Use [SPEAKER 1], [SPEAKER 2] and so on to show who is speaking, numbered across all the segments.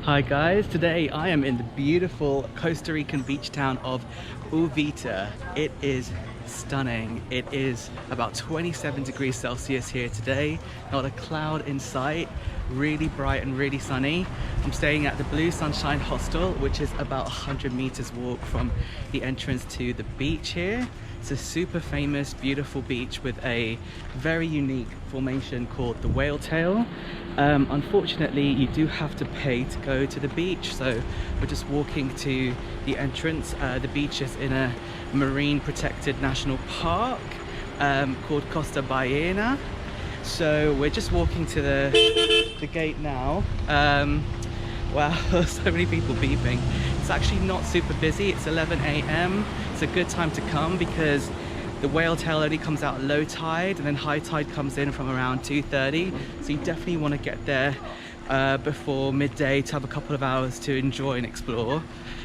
[SPEAKER 1] Hi guys, today I am in the beautiful Costa Rican beach town of Uvita. It is stunning. It is about 27 degrees Celsius here today, not a cloud in sight, really bright and really sunny. I'm staying at the Blue Sunshine Hostel, which is about 100 meters walk from the entrance to the beach here. It's a super famous, beautiful beach with a very unique formation called the whale tail. Unfortunately, you do have to pay to go to the beach, so we're just walking to the entrance. The beach is in a marine protected national park called Costa Rica. So we're just walking to the gate now. Wow, so many people beeping. It's actually not super busy. It's 11 a.m. It's a good time to come because the whale tail only comes out at low tide and then high tide comes in from around 2:30. So you definitely want to get there before midday to have a couple of hours to enjoy and explore.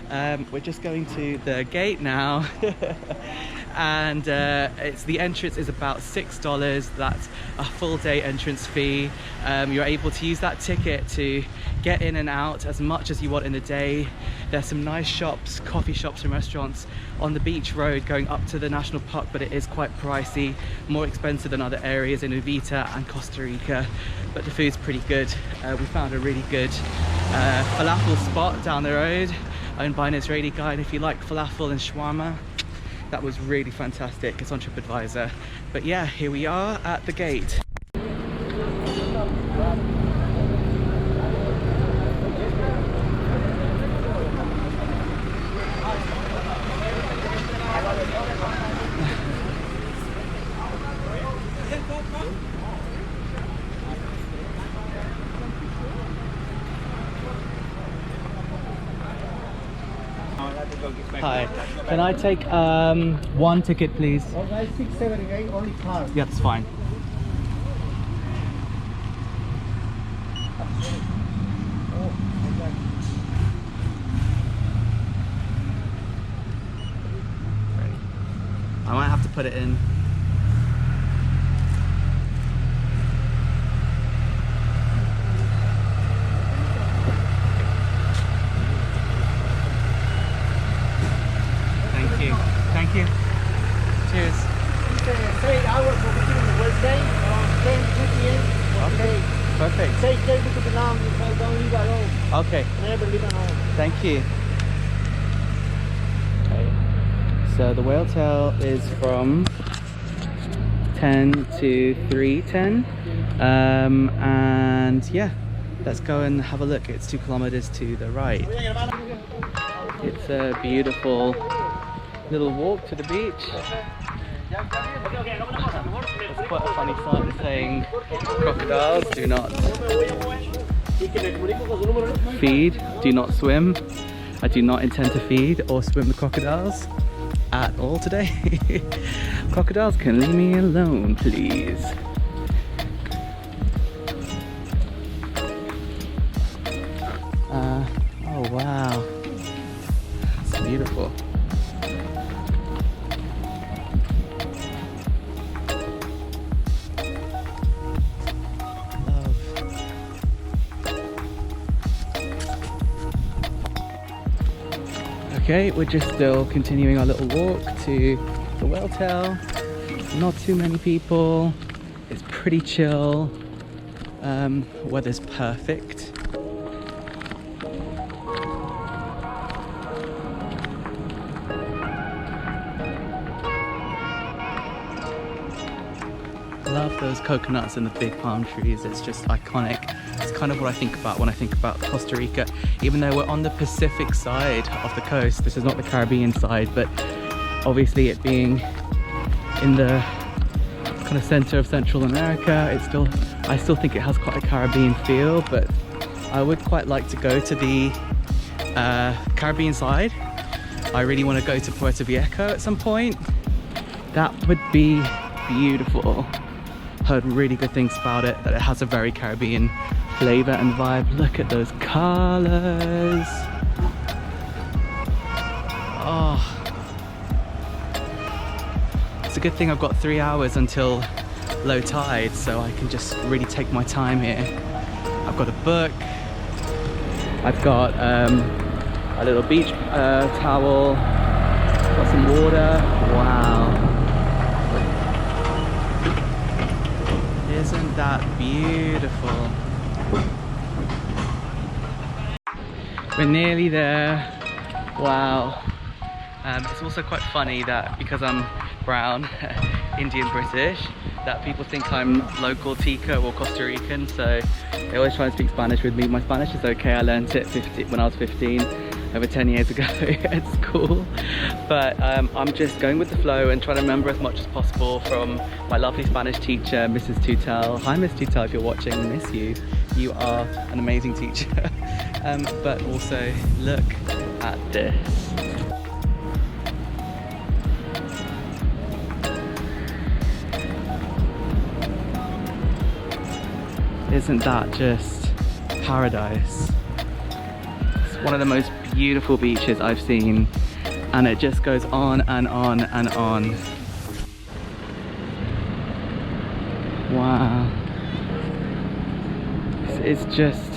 [SPEAKER 1] We're just going to the gate now. And the entrance is about $6. That's a full day entrance fee. You're able to use that ticket to get in and out as much as you want in the day. There's some nice shops, coffee shops and restaurants on the beach road going up to the national park, but it is quite pricey, more expensive than other areas in Uvita and Costa Rica, but the food's pretty good. We found a really good falafel spot down the road owned by an Israeli guy, and if you like falafel and shawarma, that was really fantastic. It's on TripAdvisor. But yeah, here we are at the gate. Hi, can I take one ticket, please?
[SPEAKER 2] Okay, 678, only car.
[SPEAKER 1] Yeah, that's fine. I might have to put it in. Thank you. Cheers.
[SPEAKER 2] 3 hours for between the Wednesday, 10:50 a.m.
[SPEAKER 1] Okay, perfect.
[SPEAKER 2] Take me to the long, don't leave alone.
[SPEAKER 1] Okay.
[SPEAKER 2] Never leave alone.
[SPEAKER 1] Thank you. Okay. So the whale tail is from 10 to 3:10. And yeah, let's go and have a look. It's 2 kilometers to the right. It's a beautiful little walk to the beach. There's quite a funny sign saying crocodiles do not feed, do not swim. I do not intend to feed or swim the crocodiles at all today. Crocodiles can leave me alone, please. Oh wow, it's beautiful. Okay, we're just still continuing our little walk to the whale tail. Not too many people. It's pretty chill. Weather's perfect. Love those coconuts and the big palm trees. It's just iconic. It's kind of what I think about when I think about Costa Rica. Even though we're on the Pacific side of the coast, this is not the Caribbean side, but obviously it being in the kind of center of Central America, I still think it has quite a Caribbean feel, but I would quite like to go to the Caribbean side. I really want to go to Puerto Viejo at some point. That would be beautiful. Heard really good things about it, that it has a very Caribbean flavor and vibe. Look at those colors. Oh, it's a good thing I've got 3 hours until low tide, so I can just really take my time here. I've got a book, I've got a little beach towel, got some water. Wow. Isn't that beautiful? We're nearly there. Wow. It's also quite funny that because I'm brown, Indian British, that people think I'm local Tico or Costa Rican, so they always try and speak Spanish with me. My Spanish is okay, I learned it when I was 15, over 10 years ago at school. But I'm just going with the flow and trying to remember as much as possible from my lovely Spanish teacher, Mrs. Tutel. Hi Miss Tutel, if you're watching, I miss you. You are an amazing teacher. But also, look at this. Isn't that just paradise? It's one of the most beautiful beaches I've seen, and it just goes on and on and on. Wow. It's just,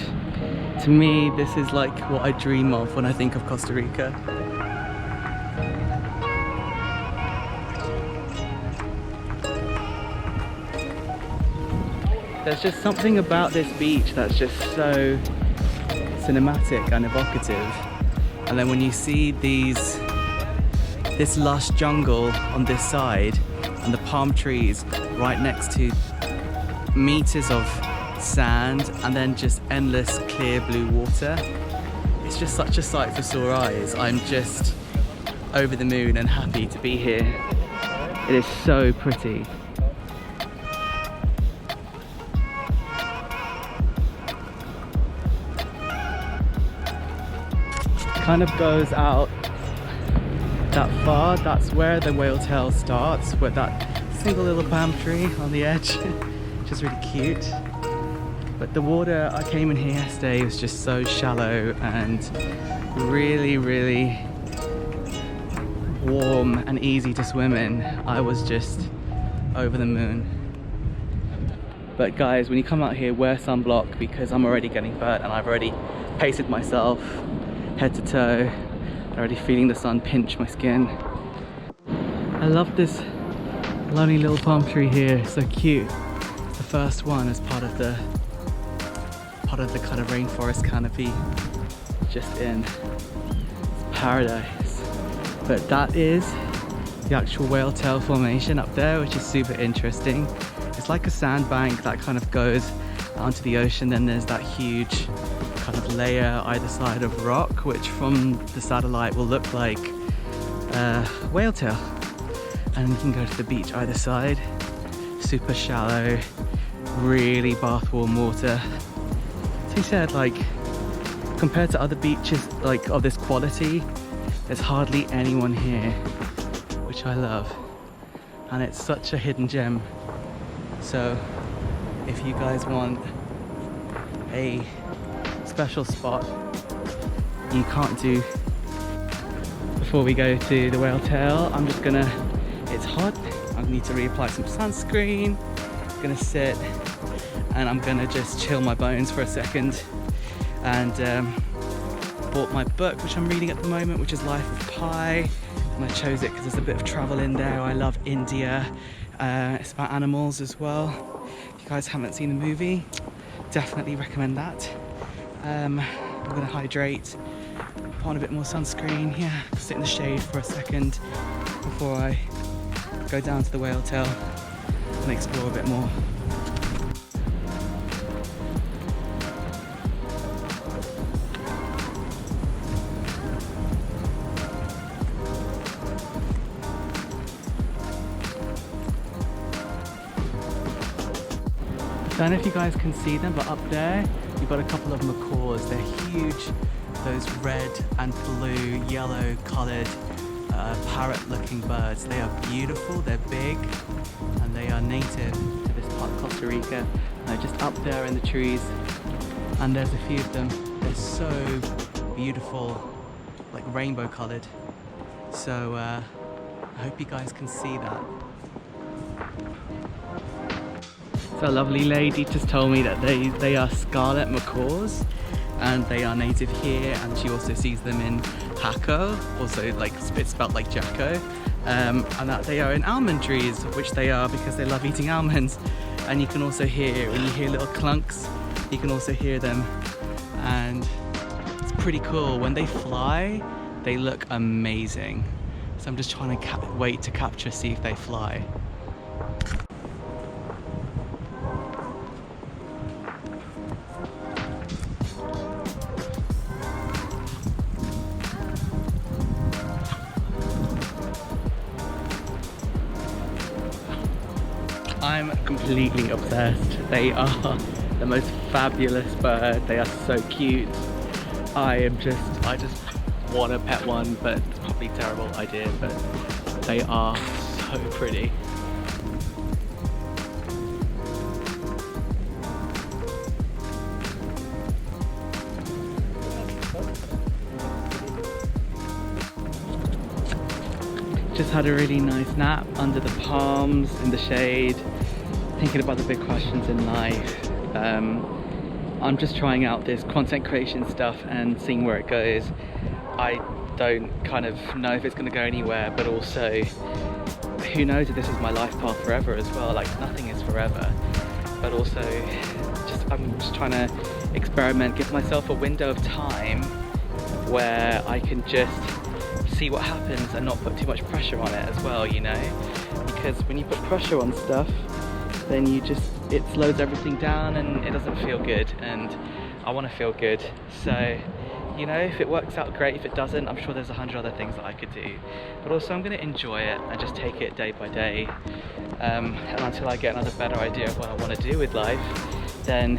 [SPEAKER 1] to me, this is like what I dream of when I think of Costa Rica. There's just something about this beach that's just so cinematic and evocative. And then when you see this lush jungle on this side and the palm trees right next to meters of sand and then just endless clear blue water, it's just such a sight for sore eyes. I'm just over the moon and happy to be here. It is so pretty. Kind of goes out that far. That's where the whale tail starts, with that single little palm tree on the edge, which is really cute. But the water, I came in here yesterday, was just so shallow and really, really warm and easy to swim in. I was just over the moon. But guys, when you come out here, wear sunblock because I'm already getting burnt and I've already pasted myself head to toe, already feeling the sun pinch my skin. I love this lovely little palm tree here, it's so cute. It's the first one as part of the kind of rainforest canopy just in. It's paradise. But that is the actual whale tail formation up there, which is super interesting. It's like a sandbank that kind of goes onto the ocean, then there's that huge kind of layer either side of rock, which from the satellite will look like whale tail. And you can go to the beach either side. Super shallow, really bath warm water. As he said, like, compared to other beaches like of this quality, there's hardly anyone here, which I love. And it's such a hidden gem. So if you guys want a special spot you can't do before we go to the whale tail, I'm just gonna, it's hot, I need to reapply some sunscreen, I'm gonna sit and I'm gonna just chill my bones for a second. And bought my book which I'm reading at the moment, which is Life of Pi, and I chose it because there's a bit of travel in there. I love India. It's about animals as well. If you guys haven't seen the movie, definitely recommend that. I'm gonna hydrate, put on a bit more sunscreen, yeah, sit in the shade for a second before I go down to the whale tail and explore a bit more. I don't know if you guys can see them, but up there you've got a couple of macaws. They're huge, those red and blue, yellow coloured parrot looking birds. They are beautiful, they're big, and they are native to this part of Costa Rica. And they're just up there in the trees, and there's a few of them. They're so beautiful, like rainbow coloured. So I hope you guys can see that. So a lovely lady just told me that they are scarlet macaws, and they are native here, and she also sees them in Hako, also like it's spelled like Jacko, and that they are in almond trees, which they are because they love eating almonds. And you can also hear, when you hear little clunks, you can also hear them, and it's pretty cool. When they fly, they look amazing. So I'm just trying to wait to capture, see if they fly. I'm completely obsessed. They are the most fabulous bird. They are so cute. I just want to pet one, but it's probably a terrible idea, but they are so pretty. Just had a really nice nap under the palms in the shade, thinking about the big questions in life. I'm just trying out this content creation stuff and seeing where it goes. I don't kind of know if it's going to go anywhere, but also who knows if this is my life path forever as well. Like, nothing is forever, but also I'm just trying to experiment, give myself a window of time where I can just see what happens and not put too much pressure on it as well, you know, because when you put pressure on stuff, then it slows everything down and it doesn't feel good, and I want to feel good. So, you know, if it works out, great. If it doesn't, I'm sure there's 100 other things that I could do, but also I'm going to enjoy it and just take it day by day, and until I get another better idea of what I want to do with life, then,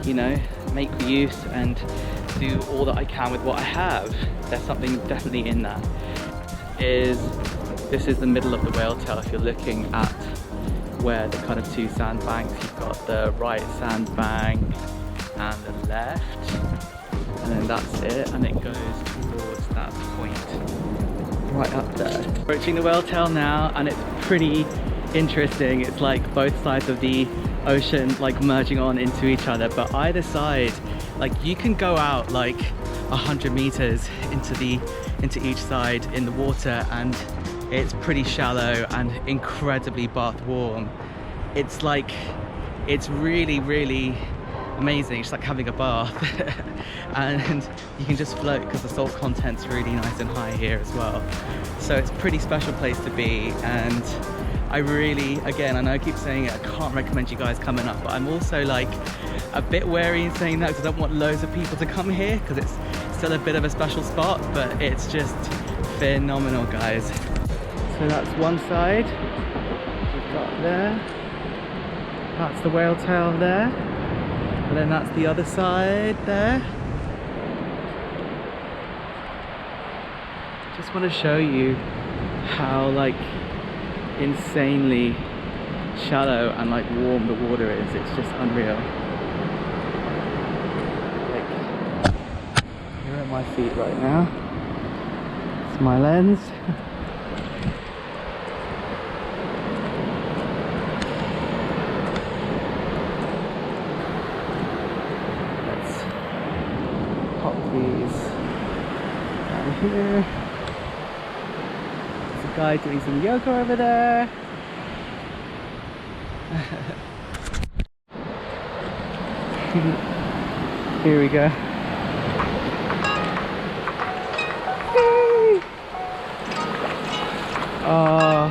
[SPEAKER 1] you know, make use and do all that I can with what I have. There's something definitely in that. This is the middle of the whale tail. If you're looking at where the kind of two sandbanks, you've got the right sandbank and the left, and then that's it, and it goes towards that point right up there. Approaching the whale tail now, and it's pretty interesting. It's like both sides of the ocean like merging on into each other, but either side, like, you can go out like 100 meters into each side in the water, and it's pretty shallow and incredibly bath warm. It's like, it's really, really amazing. It's like having a bath. And you can just float because the salt content's really nice and high here as well. So it's a pretty special place to be, and I really, again, I know I keep saying it, I can't recommend you guys coming up, but I'm also like a bit wary in saying that because I don't want loads of people to come here, because it's still a bit of a special spot, but it's just phenomenal, guys. So that's one side we've got there, that's the whale tail there, and then that's the other side there. Just want to show you how like insanely shallow and like warm the water is. It's just unreal. Like, you're at my feet right now. It's my lens. Let's pop these down here. There's a guy doing some yoga over there. Here we go. Oh,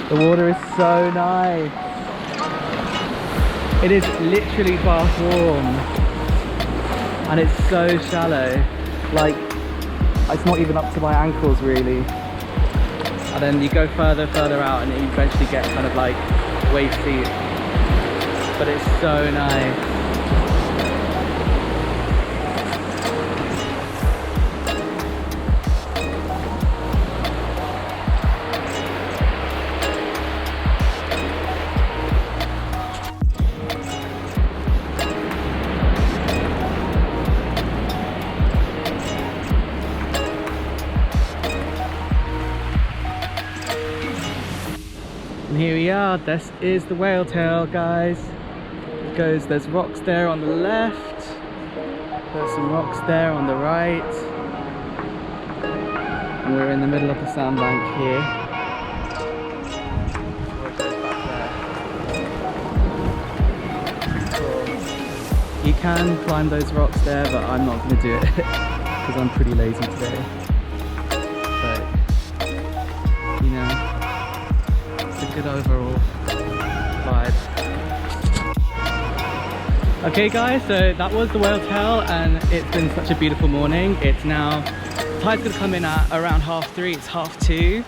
[SPEAKER 1] the water is so nice. It is literally bath warm, and it's so shallow. Like, it's not even up to my ankles really. And then you go further out and you eventually get kind of like waist deep, but it's so nice. And here we are, this is the whale tail, guys. It goes, there's rocks there on the left, There's some rocks there on the right. And we're in the middle of the sandbank here. You can climb those rocks there, but I'm not going to do it because I'm pretty lazy today. But, you know, it's a good overall vibe. Okay guys, so that was the Whale Tail and it's been such a beautiful morning. It's now, tide's going to come in at around 3:30, it's 2:30.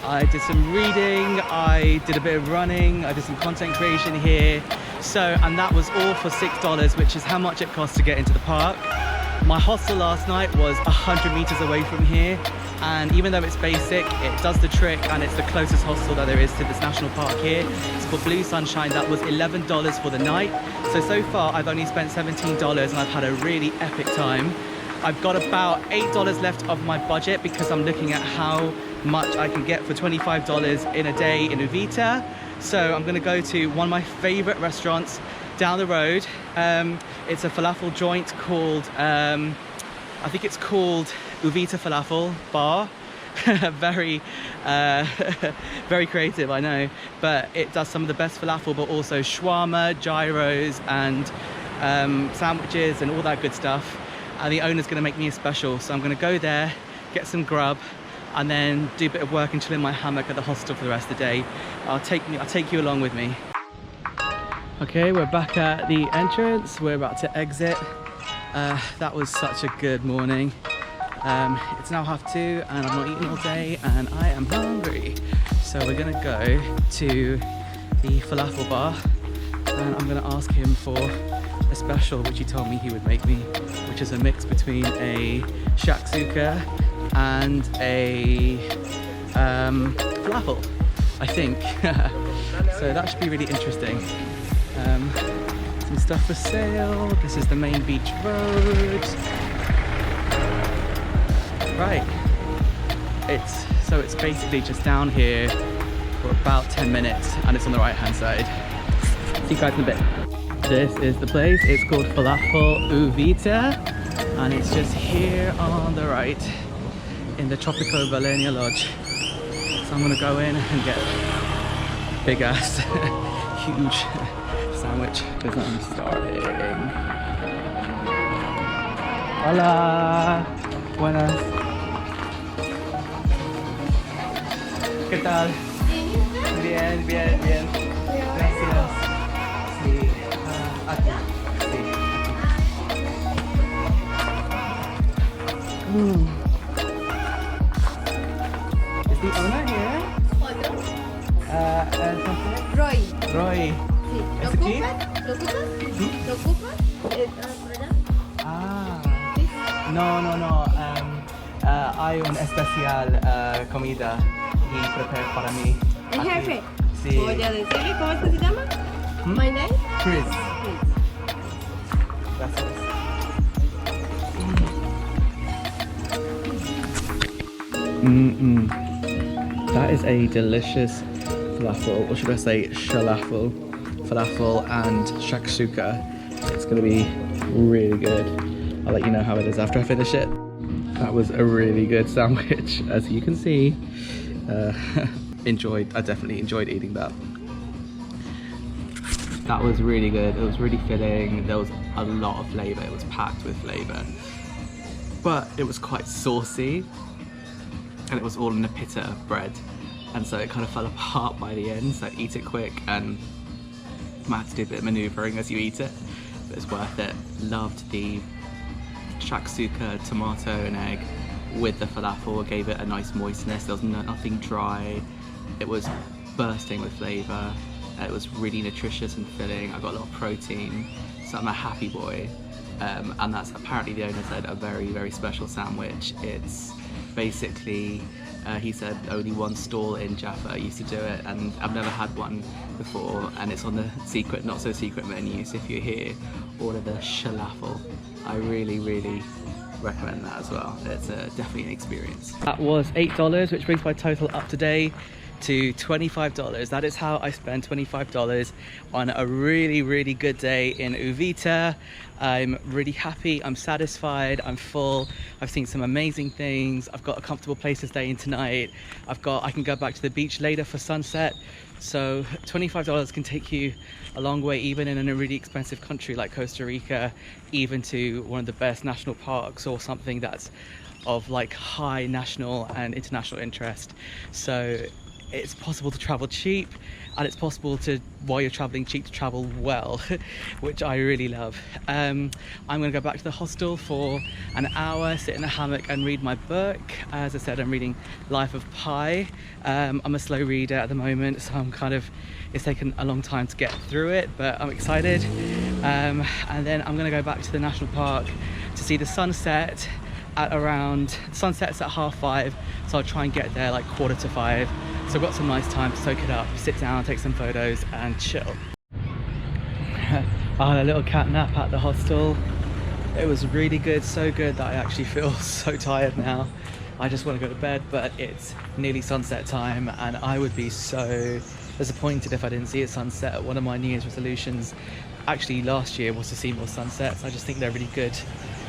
[SPEAKER 1] I did some reading, I did a bit of running, I did some content creation here. So, and that was all for $6, which is how much it costs to get into the park. My hostel last night was 100 meters away from here. And even though it's basic, it does the trick and it's the closest hostel that there is to this national park here. It's called Blue Sunshine. That was $11 for the night. So far I've only spent $17 and I've had a really epic time. I've got about $8 left of my budget because I'm looking at how much I can get for $25 in a day in Uvita. So I'm gonna go to one of my favorite restaurants down the road. It's a falafel joint called, I think it's called Uvita Falafel Bar. Very, very creative, I know. But it does some of the best falafel, but also shawarma, gyros, and sandwiches and all that good stuff. And the owner's gonna make me a special. So I'm gonna go there, get some grub, and then do a bit of work and chill in my hammock at the hostel for the rest of the day. I'll take you along with me. Okay, we're back at the entrance. We're about to exit. That was such a good morning. It's now 2:30 and I've not eaten all day and I am hungry. So we're gonna go to the falafel bar and I'm gonna ask him for a special, which he told me he would make me, which is a mix between a shakshuka and a falafel, I think. So that should be really interesting. Some stuff for sale. This is the main beach road. Right. It's basically just down here for about 10 minutes and it's on the right hand side. See you guys in a bit. This is the place. It's called Falafel Uvita and it's just here on the right in the Tropico Balenia Lodge. So I'm gonna go in and get big ass, huge sandwich because I'm starving. Hola, buenas. ¿Qué tal? Bien, bien, bien. Gracias. Sí, aquí. Sí. Is the owner here?
[SPEAKER 3] Roy.
[SPEAKER 1] Roy.
[SPEAKER 3] Sí.
[SPEAKER 1] ¿Es
[SPEAKER 3] ¿Lo
[SPEAKER 1] aquí?
[SPEAKER 3] ocupas? ¿Lo ocupas? ¿Lo ocupas? ¿Por allá?
[SPEAKER 1] Ah.
[SPEAKER 3] Sí.
[SPEAKER 1] No. Hay un especial comida y prepara para mí.
[SPEAKER 3] El
[SPEAKER 1] aquí.
[SPEAKER 3] jefe.
[SPEAKER 1] Sí.
[SPEAKER 3] Voy a decirle cómo es que se llama. My name.
[SPEAKER 1] Chris.
[SPEAKER 3] Chris.
[SPEAKER 1] Gracias. That is a delicious falafel, or should I say falafel and shakshuka. It's going to be really good. I'll let you know how it is after I finish it. That was a really good sandwich, as you can see. I definitely enjoyed eating that. That was really good. It was really filling. There was a lot of flavour. It was packed with flavour. But it was quite saucy. And it was all in a pita bread. And so it kind of fell apart by the end. So eat it quick and you might have to do a bit of manoeuvring as you eat it. But it's worth it. Loved the shakshuka, tomato and egg with the falafel. It gave it a nice moistness. There was nothing dry. It was bursting with flavour. It was really nutritious and filling. I got a lot of protein, so I'm a happy boy. And that's apparently, the owner said, a very, very special sandwich. It's basically, he said only one stall in Jaffa used to do it, and I've never had one before, and it's on the secret, not so secret menu, so if you're here, order the falafel. I really, really recommend that as well. It's definitely an experience. That was $8, which brings my total up today to $25. That is how I spend $25 on a really good day in Uvita. I'm really happy, I'm satisfied, I'm full. I've seen some amazing things. I've got a comfortable place to stay in tonight. I can go back to the beach later for sunset. So $25 can take you a long way, even in a really expensive country like Costa Rica, even to one of the best national parks or something that's of like high national and international interest. So it's possible to travel cheap, and it's possible to, while you're traveling cheap, to travel well, which I really love. I'm gonna go back to the hostel for an hour, sit in a hammock and read my book. As I said, I'm reading Life of Pi. I'm a slow reader at the moment, so it's taken a long time to get through it, but I'm excited. And then I'm gonna go back to the national park to see the sunset sunsets at 5:30, so I'll try and get there like 4:45. So I've got some nice time to soak it up, sit down, take some photos and chill. I had a little cat nap at the hostel. It was really good, so good that I actually feel so tired now. I just want to go to bed, but it's nearly sunset time and I would be so disappointed if I didn't see a sunset. One of my New Year's resolutions actually last year was to see more sunsets. I just think they're really good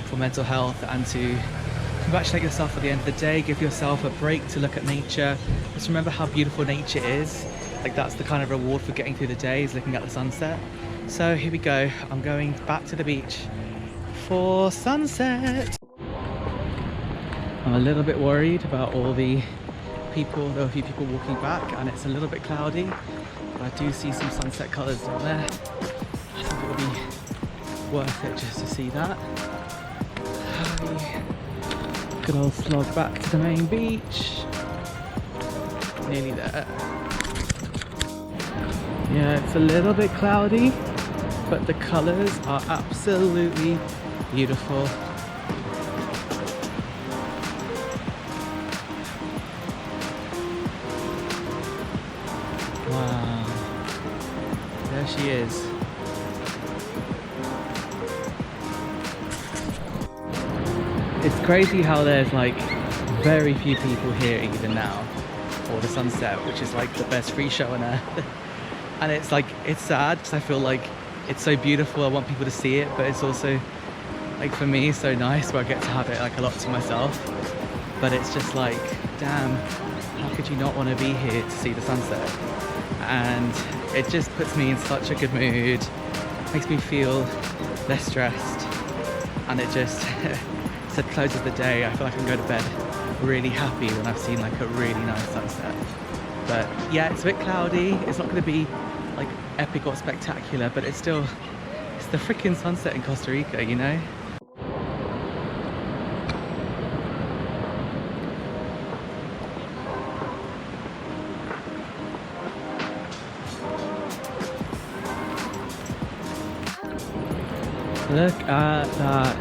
[SPEAKER 1] for mental health and to congratulate yourself at the end of the day, give yourself a break to look at nature. Just remember how beautiful nature is. Like, that's the kind of reward for getting through the day, is looking at the sunset. So here we go, I'm going back to the beach for sunset. I'm a little bit worried about all the people. There are a few people walking back and it's a little bit cloudy, but I do see some sunset colours down there. I think it will be worth it just to see that. Good old slog back to the main beach. Nearly there. Yeah, it's a little bit cloudy, but the colours are absolutely beautiful. Wow. There she is. It's crazy how there's like very few people here even now for the sunset, which is like the best free show on earth. And it's like, it's sad because I feel like it's so beautiful, I want people to see it, but it's also like, for me, so nice where I get to have it like a lot to myself. But it's just like, damn, how could you not want to be here to see the sunset? And it just puts me in such a good mood, makes me feel less stressed, and it just so it closes the day. I feel like I can go to bed really happy when I've seen like a really nice sunset. But yeah, it's a bit cloudy. It's not going to be like epic or spectacular, but it's the freaking sunset in Costa Rica, you know? Look at that.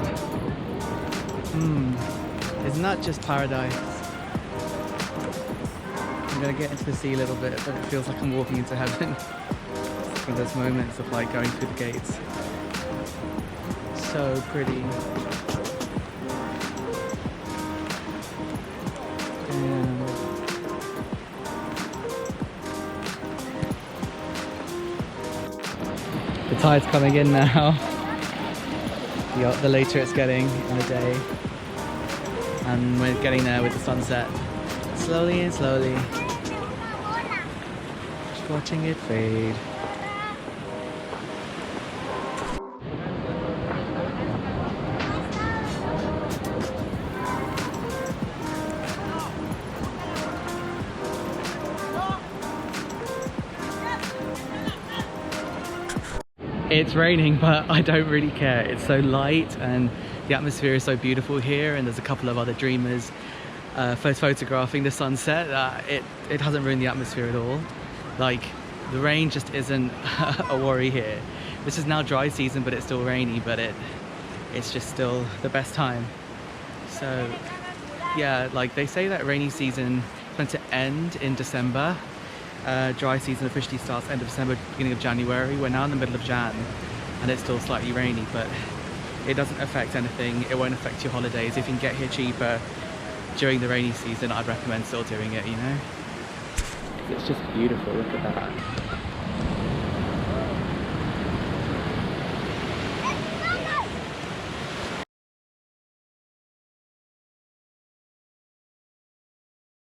[SPEAKER 1] Isn't that just paradise? I'm gonna get into the sea a little bit, but it feels like I'm walking into heaven. One of those moments of like going through the gates. So pretty. The tide's coming in now. The later it's getting in the day, and we're getting there with the sunset slowly and slowly, just watching it fade. It's raining, but I don't really care. It's so light and the atmosphere is so beautiful here, and there's a couple of other dreamers photographing the sunset. It hasn't ruined the atmosphere at all. Like, the rain just isn't a worry here. This is now dry season, but it's still rainy, but it's just still the best time. So yeah, like they say that rainy season is meant to end in December. Dry season officially starts end of December, beginning of January. We're now in the middle of Jan and it's still slightly rainy, but it doesn't affect anything. It won't affect your holidays. If you can get here cheaper during the rainy season, I'd recommend still doing it, you know? It's just beautiful, look at that.